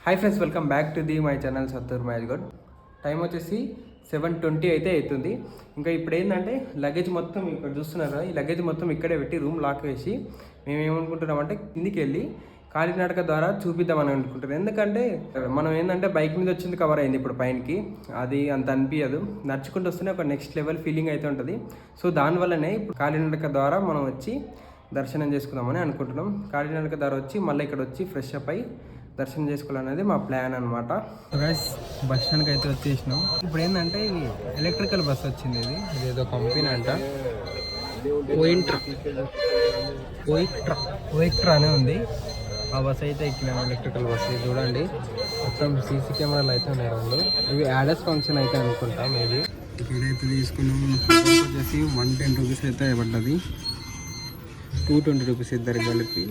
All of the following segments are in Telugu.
Hi friends, welcome back to my channel సత్తూర్ మ్యాజిగడ్. టైం వచ్చేసి 7:20 అయితే అవుతుంది. ఇంకా ఇప్పుడు ఏంటంటే లగేజ్ మొత్తం ఇక్కడ చూస్తున్నారు. ఈ లగేజ్ మొత్తం ఇక్కడే పెట్టి రూమ్ లాక్ వేసి మేము ఏమనుకుంటున్నామంటే కిందికి వెళ్ళి కాలినడక ద్వారా చూపిద్దామని అనుకుంటున్నాం. ఎందుకంటే మనం ఏంటంటే బైక్ మీద వచ్చింది కవర్ అయింది ఇప్పుడు పైనకి, అది అంత అనిపించదు. నడుచుకుంటూ వస్తేనే ఒక నెక్స్ట్ లెవెల్ ఫీలింగ్ అయితే ఉంటుంది. సో దానివల్లనే ఇప్పుడు కాలినడక ద్వారా మనం వచ్చి దర్శనం చేసుకుందామని అనుకుంటున్నాం. కాలినడక ద్వారా వచ్చి మళ్ళీ ఇక్కడ వచ్చి ఫ్రెష్ అప్ అయ్యి దర్శనం చేసుకోవాలనేది మా ప్లాన్ అనమాట. బస్ స్టాండ్కి అయితే వచ్చేసినాం. ఇప్పుడు ఏంటంటే ఇది ఎలక్ట్రికల్ బస్ వచ్చింది. ఇది ఏదో కంపెనీ అంట, ఓయిట్రా అనే ఉంది. ఆ బస్ అయితే ఎక్కినాం, ఎలక్ట్రికల్ బస్. ఇది చూడండి, మొత్తం సీసీ కెమెరాలు అయితే ఉన్నాయి రెండు. ఇవి యాడస్ ఫంక్షన్ అయితే అనుకుంటా మేబీ. ఇక్కడైతే తీసుకున్నాం. వచ్చేసి 110 రూపీస్ అయితే పడ్డది, 220 రూపీస్ ఇద్దరు కలిపి.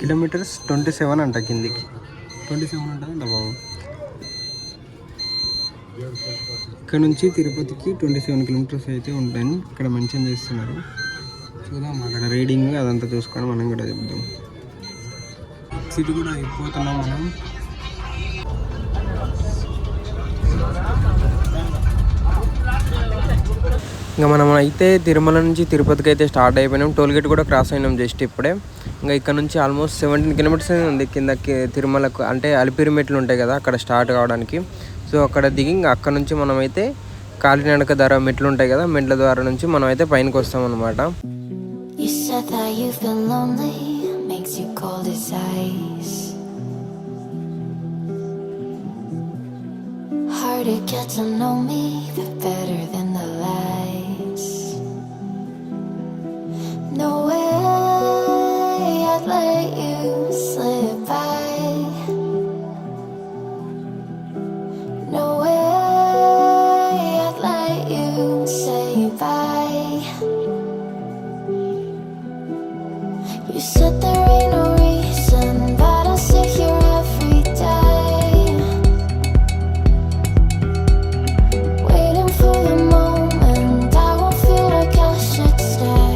కిలోమీటర్స్ 27 అంట, కిందికి 27 ఉంటుందంట బాబు. ఇక్కడ నుంచి తిరుపతికి 27 కిలోమీటర్స్ అయితే ఉంటాయని ఇక్కడ మెన్షన్ చేస్తున్నారు. చూద్దాం, అక్కడ రీడింగ్ అదంతా చూసుకొని మనం కూడా చెప్దాం. సిటీ కూడా అయిపోతున్నాం మనం. ఇంకా మనం అయితే తిరుమల నుంచి తిరుపతికి అయితే స్టార్ట్ అయిపోయినాం. టోల్గేట్ కూడా క్రాస్ అయినాం జస్ట్ ఇప్పుడే. ఇంకా ఇక్కడ నుంచి ఆల్మోస్ట్ 17 కిలోమీటర్స్ ఉంది కిందకి తిరుమలకు. అంటే అలిపిరి మెట్లు ఉంటాయి కదా, అక్కడ స్టార్ట్ కావడానికి. సో అక్కడ దిగి ఇంకా అక్కడ నుంచి మనం అయితే కాలినడక ద్వారా మెట్లు ఉంటాయి కదా, మెట్ల ద్వారా నుంచి మనం అయితే పైనకి వస్తాం అనమాట. No way I'd let you slip by. No way I'd let you say bye. You said there ain't no reason, but I'll sit here every day, waiting for the moment I won't feel like I should stay.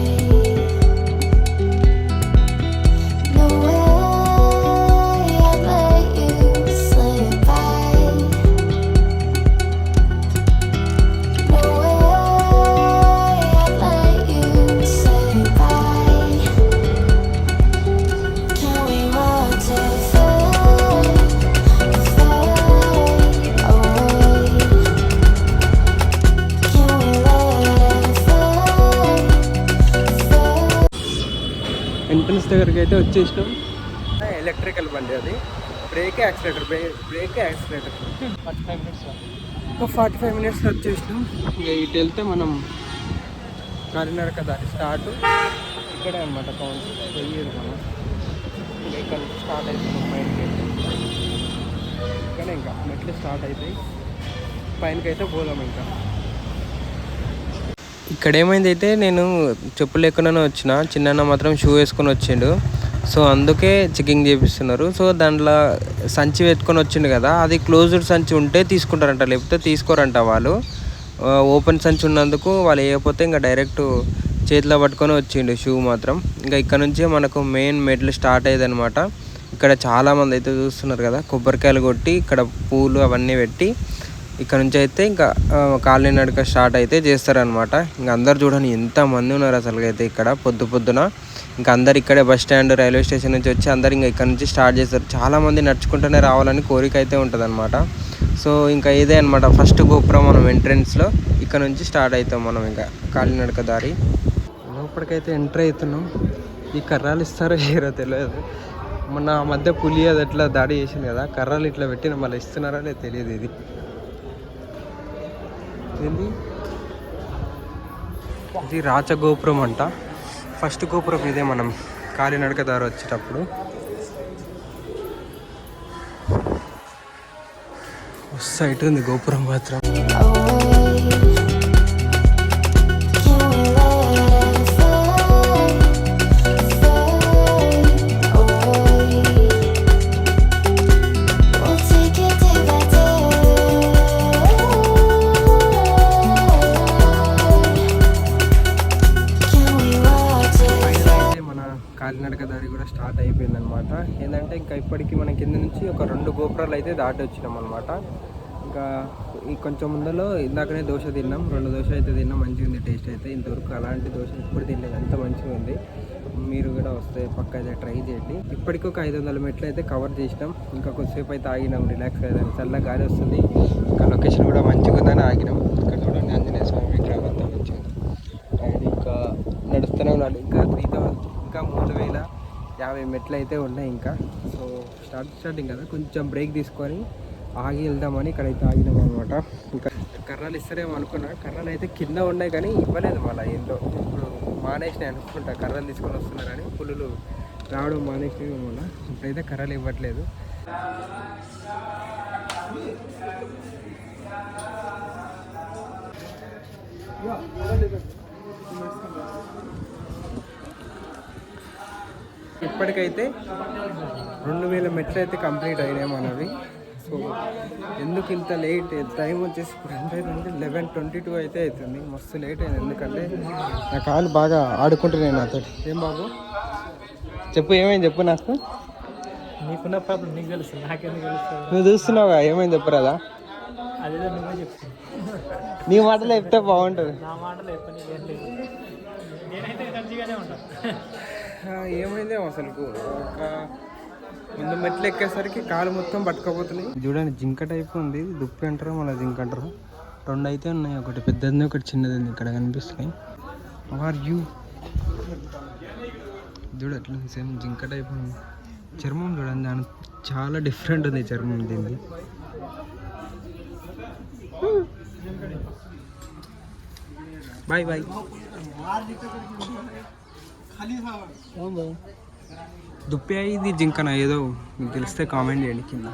Entrance దగ్గరికి అయితే వచ్చేసినాం. ఎలక్ట్రికల్ బండి అది, బ్రేక్ యాక్సిలేటర్, బ్రేక్ యాక్సిలేటర్. 45 మినిట్స్లో వచ్చేసినాం. ఇక ఇటు వెళ్తే మనం కాలినడక దారి స్టార్ట్ ఇక్కడే అనమాట. కౌంట్ వెళ్ళేది మనం ఇక్కడ నుంచి స్టార్ట్ అవుతున్నాం. పైనకి ఇక్కడే ఇంకా మెట్లు స్టార్ట్ అవుతాయి, పైనకైతే పోదాం. ఇంకా ఇక్కడ ఏమైంది అయితే, నేను చెప్పులు లేకుండానే వచ్చిన, చిన్న మాత్రం షూ వేసుకొని వచ్చిండు. సో అందుకే చెకింగ్ చేపిస్తున్నారు. సో దాంట్లో సంచి పెట్టుకొని వచ్చిండు కదా, అది క్లోజ్డ్ సంచి ఉంటే తీసుకుంటారంట, లేకపోతే తీసుకోరంట వాళ్ళు. ఓపెన్ సంచి ఉన్నందుకు వాళ్ళు వేయకపోతే ఇంకా డైరెక్ట్ చేతిలో పట్టుకొని వచ్చిండు షూ మాత్రం. ఇంకా ఇక్కడ నుంచే మనకు మెయిన్ మెట్లు స్టార్ట్ అయ్యేది అనమాట. ఇక్కడ చాలామంది అయితే చూస్తున్నారు కదా, కొబ్బరికాయలు కొట్టి ఇక్కడ పూలు అవన్నీ పెట్టి ఇక్కడ నుంచి అయితే ఇంకా కాలినడక స్టార్ట్ అయితే చేస్తారనమాట. ఇంకా అందరు చూడండి ఎంతమంది ఉన్నారు అసలు అయితే ఇక్కడ పొద్దున. ఇంకా అందరు ఇక్కడే బస్ స్టాండ్, రైల్వే స్టేషన్ నుంచి వచ్చి అందరు ఇంకా ఇక్కడ నుంచి స్టార్ట్ చేస్తారు. చాలామంది నడుచుకుంటూనే రావాలని కోరిక అయితే ఉంటుంది అనమాట. సో ఇంకా ఇదే అనమాట ఫస్ట్ గోపురం. మనం ఎంట్రెన్స్లో ఇక్కడ నుంచి స్టార్ట్ అవుతాం మనం ఇంకా కాలినడక దారి. లోపలికైతే ఎంటర్ అవుతున్నాం. ఈ కర్రాలు ఇస్తారో ఏరో తెలియదు. మొన్న ఆ మధ్య పులి అది ఎట్లా దాడి చేసింది కదా, కర్రాలు ఇట్లా పెట్టిన మళ్ళీ ఇస్తున్నారో లేదు తెలియదు. ఇది ఇది రాచగోపురం అంట. ఫస్ట్ గోపురం ఇదే మనం కాలినడక దారి వచ్చేటప్పుడు. సైట్ ఉంది గోపురం మాత్రం. కాలినడక దారి కూడా స్టార్ట్ అయిపోయింది అనమాట. ఏంటంటే ఇంకా ఇప్పటికీ మనకి కింద నుంచి ఒక 2 గోపురాలు అయితే దాటి వచ్చినాం అనమాట. ఇంకా ఈ కొంచెం ముందులో ఇందాకనే దోశ తిన్నాం, 2 దోశ అయితే తిన్నాం. మంచిగా ఉంది టేస్ట్ అయితే. ఇంతవరకు అలాంటి దోశ ఎప్పుడు తినలేదు, అంత మంచిగా ఉంది. మీరు కూడా వస్తే పక్క అయితే ట్రై చేయండి. ఇప్పటికి ఒక 500 మెట్లు అయితే కవర్ చేసినాం. ఇంకా కొద్దిసేపు అయితే ఆగినాం, రిలాక్స్ అయ్యాం. చల్ల గాలి వస్తుంది, ఇంకా లొకేషన్ కూడా మంచిగా ఉందని ఆగినాం. ఇక్కడ చూడండి ఆంజనేయ స్వామి విగ్రహం అంతా మంచిగా అండ్ ఇంకా నడుస్తూనే ఉన్నాడు. ఇంకా 3050 మెట్లు అయితే ఉన్నాయి ఇంకా. సో స్టార్టింగ్ కదా, కొంచెం బ్రేక్ తీసుకొని ఆగి వెళ్దామని ఇక్కడైతే ఆగినాం అనమాట. ఇంకా కర్రలు ఇస్తారేమో అనుకున్నా, కర్రలు అయితే కింద ఉన్నాయి కానీ ఇవ్వలేదు. మళ్ళీ ఏంటో ఇప్పుడు మానేసినాయి అనుకుంటా, కర్రలు తీసుకొని వస్తున్నారని. పులులు రావడం మానేసినాయి మళ్ళీ. ఇప్పుడైతే కర్రలు ఇవ్వట్లేదు. ఇప్పటికైతే 2000 మెట్లు అయితే కంప్లీట్ అయినాయి మనవి. సో ఎందుకు ఇంత లేట్? టైం వచ్చేసి ఇప్పుడు ఎంత అవుతుంది? 11:22 అయితే అవుతుంది. మస్తు లేట్ అయింది, ఎందుకంటే నా కాలు బాగా ఆడుకుంటున్నాయి నాతో. ఏం బాబు చెప్పు, ఏమైంది చెప్పు. నాకు నీకున్న ప్రాబ్లం నీకు తెలుసు, నాకెందుకు తెలుస్తుంది? నువ్వు చూస్తున్నావుగా, ఏమైంది చెప్పురాదా? అదేదో నువ్వే చెప్తాను, నీ మాటలో చెప్తే బాగుంటుంది. నా మాటలు చెప్పని ఏం లేదు, నేనైతే మంచిగానే ఉంటాను. ఏమైంది అసలు? ఒక ముందు మెట్లు ఎక్కేసరికి కాలు మొత్తం పట్టుకోపోతున్నాయి. చూడండి, జింక టైప్ ఉంది. దుప్పి అంటారు, మళ్ళీ జింక అంటారు. 2 అయితే ఉన్నాయి, ఒకటి పెద్దది ఒకటి చిన్నది ఉంది. ఇక్కడ కనిపిస్తున్నాయి. ఆర్ యూ చూడట్లు సేమ్ జింక టైప్ ఉంది. చర్మం చూడండి, దాని చాలా డిఫరెంట్ ఉంది చర్మం దీన్ని. Bye bye. దుప్పి ఇది జింకన ఏదో మీకు తెలిస్తే కామెంట్ చేయండి కింద.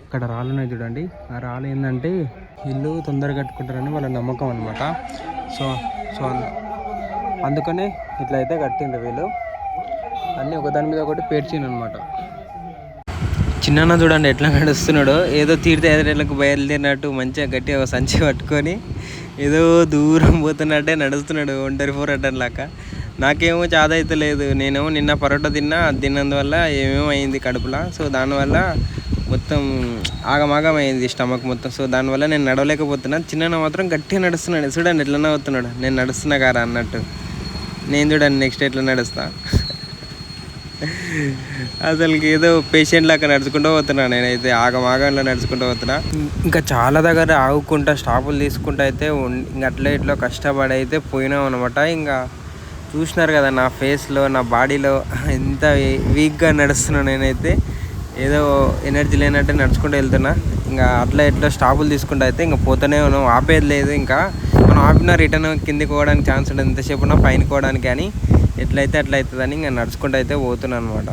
ఇక్కడ రాళ్ళు ఉన్నాయి చూడండి. ఆ రాళ్ళు ఏంటంటే ఇల్లు తొందరగా కట్టుకుంటారని వాళ్ళ నమ్మకం అనమాట. సో సో అందుకనే ఇట్లా అయితే కట్టిండ్రు వీళ్ళు. అన్నీ ఒకదాని మీద ఒకటి పేర్చిండు అనమాట. చిన్న చూడండి ఎట్లా నడుస్తున్నాడో, ఏదో తీర్థయాత్రలకు బయలుదేరినట్టు మంచిగా గట్టిగా ఒక సంచి పట్టుకొని ఏదో దూరం పోతున్నట్టే నడుస్తున్నాడు, ఒంటరి పోరాటం లాగా. నాకేమో చాద అయితే లేదు. నేనేమో నిన్న పరోటా తిన్నందువల్ల ఏమేమో అయింది కడుపులో. సో దానివల్ల మొత్తం ఆగమాగం అయింది స్టమక్ మొత్తం. సో దానివల్ల నేను నడవలేకపోతున్నాను. చిన్న మాత్రం గట్టిగా నడుస్తున్నాడు. చూడండి ఎట్లా నవ్వుతున్నాడు, నేను నడుస్తున్నా కారా అన్నట్టు. నేను చూడండి నెక్స్ట్ ఎట్లా నడుస్తా. అసలుకి ఏదో పేషెంట్ లాగా నడుచుకుంటూ పోతున్నా నేనైతే, ఆగమాగంలో నడుచుకుంటూ పోతున్నా. ఇంకా చాలా దగ్గర ఆగుకుంటా స్టాపులు తీసుకుంటూ అయితే ఇంకా అట్లా ఇట్లా కష్టపడి అయితే పోయినాం అనమాట. ఇంకా చూసినారు కదా నా ఫేస్లో, నా బాడీలో ఎంత వీక్గా నడుస్తున్నా నేనైతే. ఏదో ఎనర్జీ లేనట్టే నడుచుకుంటూ వెళ్తున్నా. ఇంకా అట్లా ఇట్లా స్టాపులు తీసుకుంటూ అయితే ఇంకా పోతూనే ఉన్నాం, ఆపేది లేదు. ఇంకా మనం ఆపినా రిటర్న్ కిందికి పోవడానికి ఛాన్స్ ఉంటుంది, ఎంతసేపు ఉన్నా పైన పోవడానికి. కానీ ఎట్లయితే అట్లా అవుతుందని ఇంకా నడుచుకుంటూ అయితే పోతున్నాను అనమాట.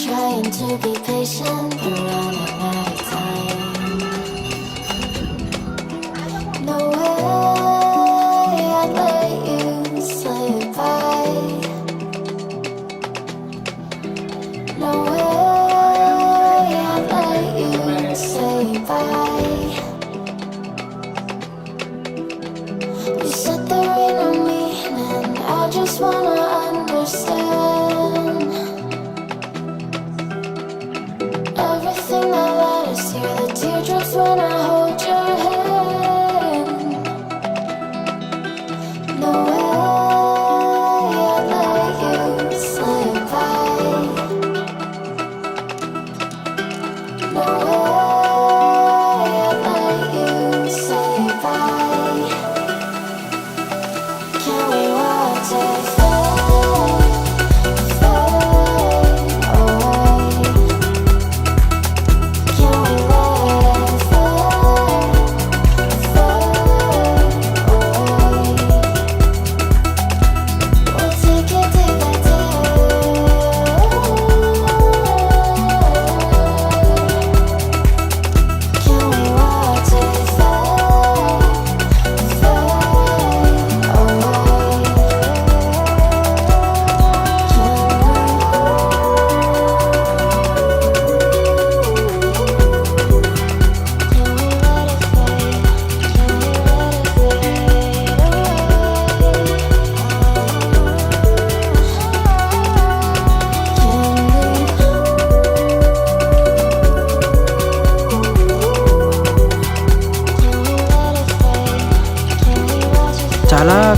Trying to be patient, but running out of time. No way I'd let you slip by. No way I'd let you say bye. You said there ain't no meaning, I just wanna understand everything that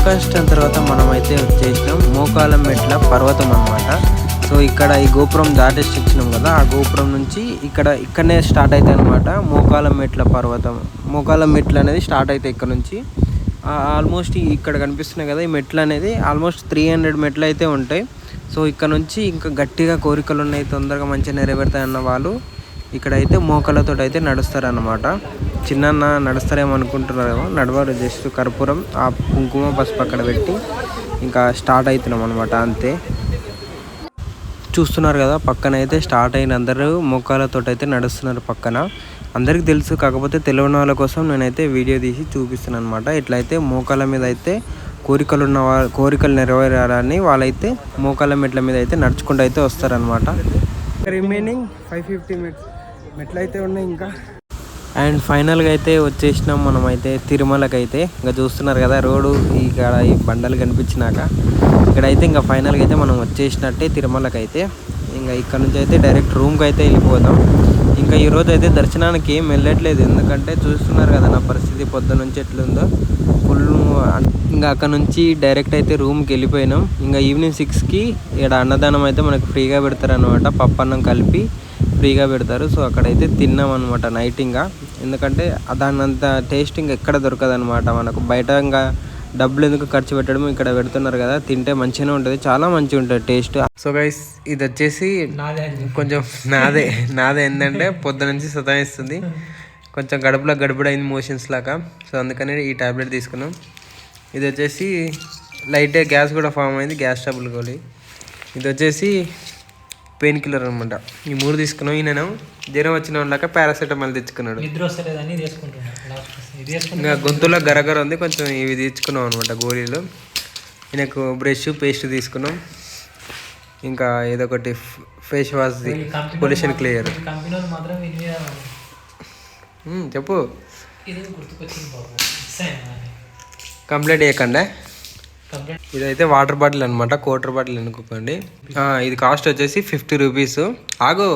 కష్టం తర్వాత మనమైతే వచ్చేసినాం మోకాల మెట్ల పర్వతం అన్నమాట. సో ఇక్కడ ఈ గోపురం దాటేసి వచ్చినాం కదా, ఆ గోపురం నుంచి ఇక్కడనే స్టార్ట్ అవుతాయి అనమాట మోకాల మెట్ల పర్వతం. మోకాల మెట్లు అనేది స్టార్ట్ అవుతాయి ఇక్కడ నుంచి. ఆల్మోస్ట్ ఇక్కడ కనిపిస్తున్నాయి కదా, ఈ మెట్లు అనేది ఆల్మోస్ట్ 300 మెట్లు అయితే ఉంటాయి. సో ఇక్కడ నుంచి ఇంకా గట్టిగా కోరికలు ఉన్నాయి, తొందరగా మంచిగా నెరవేరుతాయి అన్న వాళ్ళు ఇక్కడైతే మోకాలతో అయితే నడుస్తారన్నమాట. చిన్న నడుస్తారేమో అనుకుంటున్నారేమో, నడవరు. జస్ట్ కర్పూరం ఆ కుంకుమ పసుపు అక్కడ పెట్టి ఇంకా స్టార్ట్ అవుతున్నాం అనమాట, అంతే. చూస్తున్నారు కదా పక్కన అయితే స్టార్ట్ అయిన అందరూ మోకాలతో అయితే నడుస్తున్నారు పక్కన. అందరికీ తెలుసు, కాకపోతే తెలియని వాళ్ళ కోసం నేనైతే వీడియో తీసి చూపిస్తున్నాను అనమాట. ఇట్లయితే మోకాల మీద అయితే కోరికలు నెరవేరాలని వాళ్ళైతే మోకాల మెట్ల మీద అయితే నడుచుకుంటూ అయితే వస్తారనమాట. రిమైనింగ్ 550 మెట్లు అయితే ఉన్నాయి ఇంకా. అండ్ ఫైనల్గా అయితే వచ్చేసినాం మనమైతే తిరుమలకి అయితే. ఇంకా చూస్తున్నారు కదా రోడ్డు, ఇక్కడ ఈ బండలు కనిపించినాక ఇక్కడైతే ఇంకా ఫైనల్గా అయితే మనం వచ్చేసినట్టే తిరుమలకి అయితే. ఇంకా ఇక్కడ నుంచి అయితే డైరెక్ట్ రూమ్కి అయితే వెళ్ళిపోదాం. ఇంకా ఈరోజు అయితే దర్శనానికి ఏం వెళ్ళట్లేదు, ఎందుకంటే చూస్తున్నారు కదా నా పరిస్థితి పొద్దు నుంచి ఎట్లుందో ఫుల్. ఇంకా అక్కడ నుంచి డైరెక్ట్ అయితే రూమ్కి వెళ్ళిపోయినాం. ఇంకా ఈవినింగ్ 6కి ఇక్కడ అన్నదానం అయితే మనకు ఫ్రీగా పెడతారు అనమాట, పప్పన్నం కలిపి ఫ్రీగా పెడతారు. సో అక్కడైతే తిన్నాం అనమాట నైట్. ఇంకా ఎందుకంటే దాని అంత టేస్ట్ ఇంకా ఎక్కడ దొరకదు అనమాట మనకు. బయట ఇంకా డబ్బులు ఎందుకు ఖర్చు పెట్టడం, ఇక్కడ పెడుతున్నారు కదా, తింటే మంచిగానే ఉంటుంది, చాలా మంచిగా ఉంటుంది టేస్ట్. సో గైస్ ఇది వచ్చేసి కొంచెం నాదే ఏంటంటే పొద్దు నుంచి సతాయిస్తుంది, కొంచెం గడపడైంది మోషన్స్ లాగా. సో అందుకని ఈ టాబ్లెట్ తీసుకున్నాం. ఇది వచ్చేసి లైట్గా గ్యాస్ కూడా ఫామ్ అయింది, గ్యాస్ ట్రబుల్ గోలి. ఇది వచ్చేసి పెయిన్ కిల్లర్ అనమాట. ఈ 3 తీసుకున్నాం. ఈయన జ్వరం వచ్చిన వాళ్ళక పారాసెటమాల్ తెచ్చుకున్నాడు. ఇంకా గొంతులో గరగర ఉంది కొంచెం, ఇవి తెచ్చుకున్నాం అనమాట గోళీలు. ఈయనకు బ్రష్ పేస్ట్ తీసుకున్నాం. ఇంకా ఏదో ఒకటి ఫేస్ వాష్ది పొల్యూషన్ క్లియర్. చెప్పు, కంప్లైంట్ చేయకుండా. ఇదైతే వాటర్ బాటిల్ అనమాట, క్వార్టర్ బాటిల్ అనుకోకండి. ఇది కాస్ట్ వచ్చేసి 50 రూపీస్. ఆగో,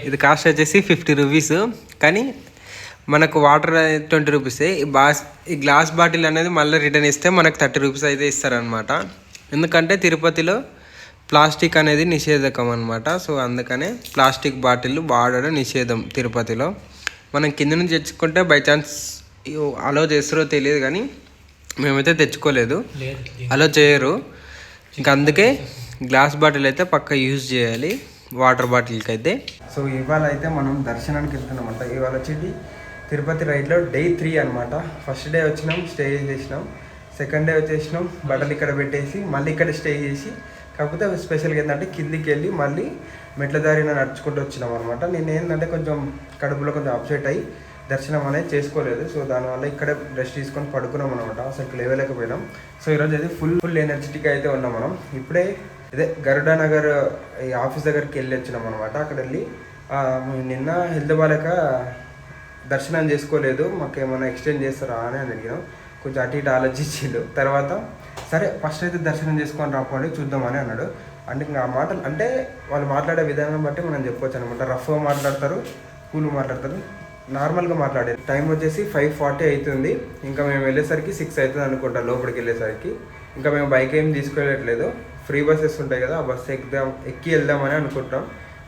ఇది కాస్ట్ వచ్చేసి 50 రూపీస్, కానీ మనకు వాటర్ 20 రూపీస్. ఈ గ్లాస్ బాటిల్ అనేది మళ్ళీ రిటర్న్ ఇస్తే మనకు 30 రూపీస్ అయితే ఇస్తారనమాట. ఎందుకంటే తిరుపతిలో ప్లాస్టిక్ అనేది నిషేధకం అనమాట. సో అందుకనే ప్లాస్టిక్ బాటిల్ వాడడం నిషేధం తిరుపతిలో. మనం కింద నుంచి తెచ్చుకుంటే బై ఛాన్స్ అలో చేస్తారో తెలియదు, కానీ మేమైతే తెచ్చుకోలేదు, అలో చేయరు. ఇంకా అందుకే గ్లాస్ బాటిల్ అయితే పక్కా యూజ్ చేయాలి వాటర్ బాటిల్కి అయితే. సో ఇవాళ అయితే మనం దర్శనానికి వెళ్తున్నామంట. ఇవాళ వచ్చి తిరుపతి రైడ్లో డే 3 అనమాట. ఫస్ట్ డే వచ్చినాం, స్టే చేసినాం. సెకండ్ డే వచ్చేసినాం, బట్టలు ఇక్కడ పెట్టేసి మళ్ళీ ఇక్కడ స్టే చేసి, కాకపోతే స్పెషల్గా ఏంటంటే కిందికి వెళ్ళి మళ్ళీ మెట్ల దారిన నడుచుకుంటూ వచ్చినాం అనమాట. నేను ఏంటంటే కొంచెం కడుపులో కొంచెం అప్సెట్ అయ్యి దర్శనం అనేది చేసుకోలేదు. సో దానివల్ల ఇక్కడ రెస్ట్ తీసుకొని పడుకున్నాం అనమాట, అసలు లేవలేకపోయినాం. సో ఈరోజు అయితే ఫుల్ ఎనర్జెటిక్ అయితే ఉన్నాం మనం. ఇప్పుడే ఇదే గరుడా నగర్ ఈ ఆఫీస్ దగ్గరికి వెళ్ళి వచ్చినాం అనమాట. అక్కడ వెళ్ళి నిన్న హెల్త్ బాలేక దర్శనం చేసుకోలేదు, మాకు ఏమైనా ఎక్స్టెండ్ చేస్తారా అని అడిగినాం. కొంచెం అటు ఇటు ఆలోచించిండు. తర్వాత సరే ఫస్ట్ అయితే దర్శనం చేసుకొని రాపోండి చూద్దామని అన్నాడు. అంటే ఇంకా ఆ మాటలు అంటే వాళ్ళు మాట్లాడే విధానం బట్టి మనం చెప్పొచ్చు అనమాట. రఫ్గా మాట్లాడతారు, కూల్గా మాట్లాడతారు, నార్మల్గా మాట్లాడారు. టైం వచ్చేసి 5:40 అవుతుంది. ఇంకా మేము వెళ్ళేసరికి 6 అవుతుంది అనుకుంటా లోపలికి వెళ్ళేసరికి. ఇంకా మేము బైక్ ఏం తీసుకెళ్ళట్లేదు, ఫ్రీ బస్సెస్ ఉంటాయి కదా, ఆ బస్సు ఎక్కి వెళ్దామని అనుకుంటాం.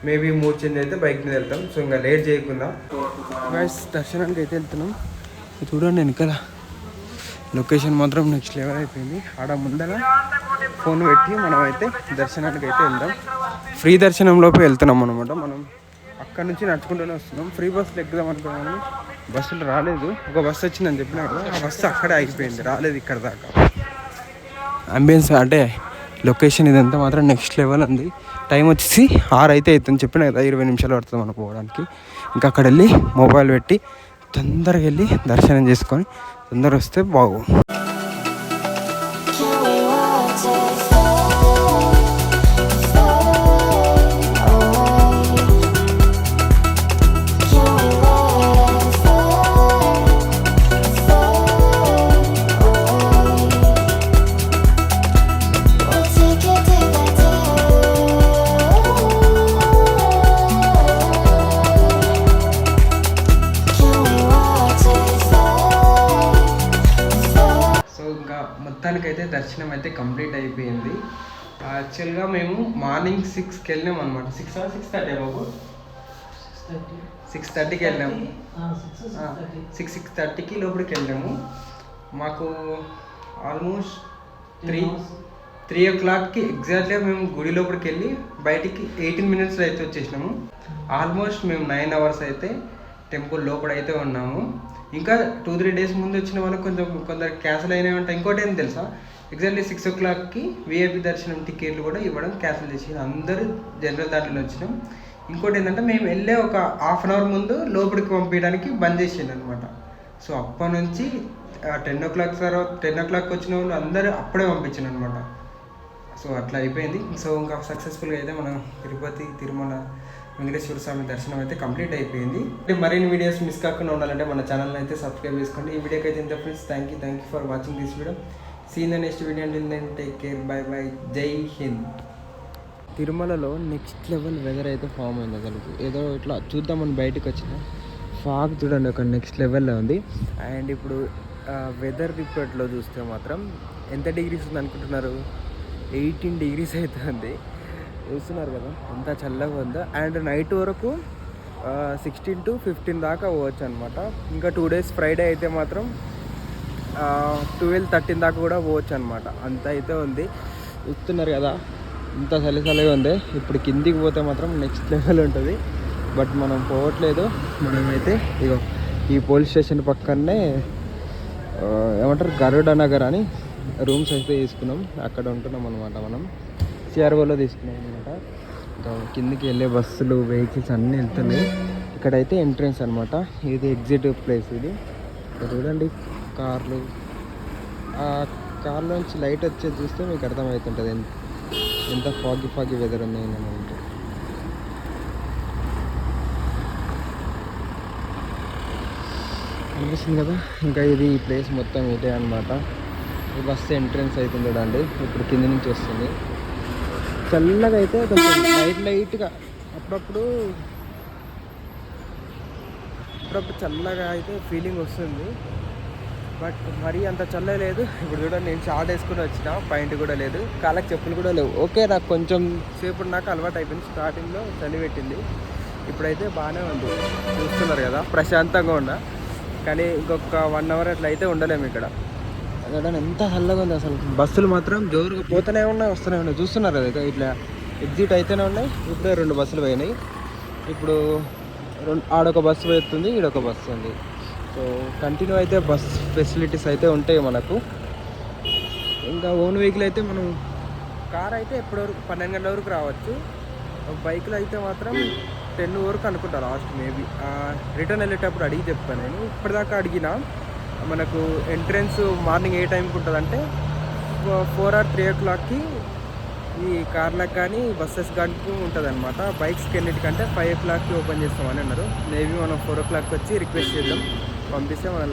మేబీ మూడ్ చేంజ్ అయితే బైక్ మీద వెళ్తాం. సో ఇంకా లేట్ చేయకుండా దర్శనానికి అయితే వెళ్తున్నాం. చూడండి వెనకాల లొకేషన్ మాత్రం నెక్స్ట్ లెవెల్ అయిపోయింది. ఆడ ముందర ఫోన్ పెట్టి మనం అయితే దర్శనానికి అయితే వెళ్దాం. ఫ్రీ దర్శనంలోకి వెళ్తున్నాం అనమాట. మనం అక్కడ నుంచి నడుచుకుంటూనే వస్తున్నాం. ఫ్రీ బస్సులు ఎక్కుదాం అనుకున్నాము, బస్సులు రాలేదు. ఒక బస్సు వచ్చిందని చెప్పినా కదా, ఆ బస్సు అక్కడే ఆగిపోయింది, రాలేదు ఇక్కడ దాకా. అంబియన్స్ అంటే లొకేషన్ ఇదంతా మాత్రం నెక్స్ట్ లెవెల్ ఉంది. టైం వచ్చేసి 6 అయితే అవుతుంది చెప్పిన కదా, 20 నిమిషాలు పడుతుంది మనం పోవడానికి. ఇంకా అక్కడ వెళ్ళి మొబైల్ పెట్టి తొందరగా వెళ్ళి దర్శనం చేసుకొని తొందరగా వస్తే బాగు. Can we watch it fall? దర్శనం అయితే కంప్లీట్ అయిపోయింది. యాక్చువల్గా మేము మార్నింగ్ 6కి వెళ్ళినాం అనమాట. 6:30 బాబు 6:30కి వెళ్ళాము. 6:30కి లోపలికి వెళ్ళాము. మాకు ఆల్మోస్ట్ 3 o'clockకి ఎగ్జాక్ట్గా మేము గుడి లోపలికి వెళ్ళి బయటికి 18 minutes అయితే వచ్చేసినాము. ఆల్మోస్ట్ మేము 9 hours అయితే టెంపుల్ లోపల అయితే ఉన్నాము. ఇంకా 2-3 days ముందు వచ్చిన వాళ్ళకి కొందరు క్యాన్సిల్ అయినాయి ఉంటాయి. ఇంకోటి ఏం తెలుసా, ఎగ్జాక్ట్లీ 6 o'clockకి VIP దర్శనం టికెట్లు కూడా ఇవ్వడం క్యాన్సిల్ చేసి అందరూ జనరల్ దాంట్లో వచ్చినాం. ఇంకోటి ఏంటంటే మేము వెళ్ళే ఒక 1/2 hour ముందు లోపలికి పంపించడానికి బంద్ చేసిండు అనమాట. సో అప్పటి నుంచి 10 o'clock తర్వాత 10 o'clock వచ్చిన వాళ్ళు అందరూ అప్పుడే పంపించాను అనమాట. సో అట్లా అయిపోయింది. సో ఇంకా సక్సెస్ఫుల్గా అయితే మనం తిరుపతి తిరుమల వెంకటేశ్వర స్వామి దర్శనం అయితే కంప్లీట్ అయిపోయింది. మరిన్ని వీడియోస్ మిస్ కాకుండా ఉండాలంటే మన ఛానల్ని అయితే సబ్స్క్రైబ్ చేసుకోండి. ఈ వీడియోకి అయితే ఇంత friends. Thank you for watching this video. See in the next video. Until then take care. Bye bye. Jai Hind. తిరుమలలో నెక్స్ట్ లెవెల్ వెదర్ అయితే ఫామ్ అయింది. అసలు ఏదో ఇట్లా చూద్దామని బయటకు వచ్చిన ఫాగ్ చూడండి ఒక నెక్స్ట్ లెవెల్లో ఉంది. అండ్ ఇప్పుడు వెదర్ రిపోర్ట్లో చూస్తే మాత్రం ఎంత డిగ్రీస్ ఉంది అనుకుంటున్నారు? 18 degrees అయితే ఉంది. చూస్తున్నారు కదా ఎంత చల్లగా ఉందో. అండ్ నైట్ వరకు 16 to 15 దాకా పోవచ్చు అనమాట. ఇంకా 2 days ఫ్రైడే అయితే మాత్రం 12-13 దాకా కూడా పోవచ్చు అనమాట. అంత అయితే ఉంది. చూస్తున్నారు కదా ఇంత చలిగా ఉంది. ఇప్పుడు కిందికి పోతే మాత్రం నెక్స్ట్ లెవెల్ ఉంటుంది. బట్ మనం పోవట్లేదు. మనమైతే ఇగో ఈ పోలీస్ స్టేషన్ పక్కనే ఏమంటారు గరుడ నగర్ అని రూమ్స్ అయితే తీసుకున్నాం. అక్కడ ఉంటున్నాం అనమాట. మనం CROలో తీసుకున్నాం అనమాట. కిందికి వెళ్ళే బస్సులు వెహికల్స్ అన్నీ వెళ్తున్నాయి. ఇక్కడైతే ఎంట్రన్స్ అనమాట. ఇది ఎగ్జిట్ ప్లేస్. ఇది చూడండి కార్లు. ఆ కార్లోంచి లైట్ వచ్చేది చూస్తే మీకు అర్థమవుతుంటుంది ఎంత ఫాగీ వెదర్ ఉంది అంటే. అనిపిస్తుంది కదా. ఇంకా ఇది ఈ ప్లేస్ మొత్తం ఇదే అనమాట. ఈ బస్సు ఎంట్రన్స్ అవుతుంది చూడండి. ఇప్పుడు కింద నుంచి వస్తుంది. చల్లగా అయితే కొంచెం లైట్గా అప్పుడప్పుడు చల్లగా అయితే ఫీలింగ్ వస్తుంది. బట్ మరీ అంత చల్ల లేదు. ఇప్పుడు చూడండి నేను షార్ట్ వేసుకుని వచ్చిన, పాయింట్ కూడా లేదు, కాళ్ళకి చెప్పులు కూడా లేవు. ఓకే నాకు కొంచెం సేపు నాకు అలవాటు అయిపోయింది. స్టార్టింగ్లో చలి పెట్టింది. ఇప్పుడైతే బాగానే ఉంది. చూస్తున్నారు కదా ప్రశాంతంగా ఉన్నా. కానీ ఇంకొక 1 hour అట్లా అయితే ఉండలేము ఇక్కడ. చూడండి ఎంత చల్లగా ఉంది అసలు. బస్సులు మాత్రం జోరుగా పోతూనే ఉన్నాయి, వస్తూనే ఉన్నాయి. చూస్తున్నారు కదా ఇట్లా ఎగ్జిట్ అయితేనే ఉన్నాయి. ఇప్పుడే 2 బస్సులు పోయినాయి. ఇప్పుడు ఆడొక బస్సు పోతుంది, ఈడొక బస్సు ఉంది. సో కంటిన్యూ అయితే బస్ ఫెసిలిటీస్ అయితే ఉంటాయి మనకు. ఇంకా ఓన్ వెహికల్ అయితే మనం కార్ అయితే ఎప్పటి వరకు 12 గంటల వరకు రావచ్చు. బైక్లో అయితే మాత్రం 10 వరకు అనుకుంటా లాస్ట్. మేబీ రిటర్న్ వెళ్ళేటప్పుడు అడిగి చెప్తాను నేను. ఇప్పటిదాకా అడిగినా మనకు ఎంట్రన్స్ మార్నింగ్ ఏ టైంకి ఉంటుంది అంటే 4 or 3 o'clockకి ఈ కార్లకు కానీ బస్సెస్ కానీ ఉంటుంది అనమాట. బైక్స్కి ఎన్నిటికంటే 5 o'clockకి ఓపెన్ చేస్తామని అన్నారు. మేబీ మనం 4 o'clock వచ్చి రిక్వెస్ట్ చేద్దాం, పంపిస్తే మన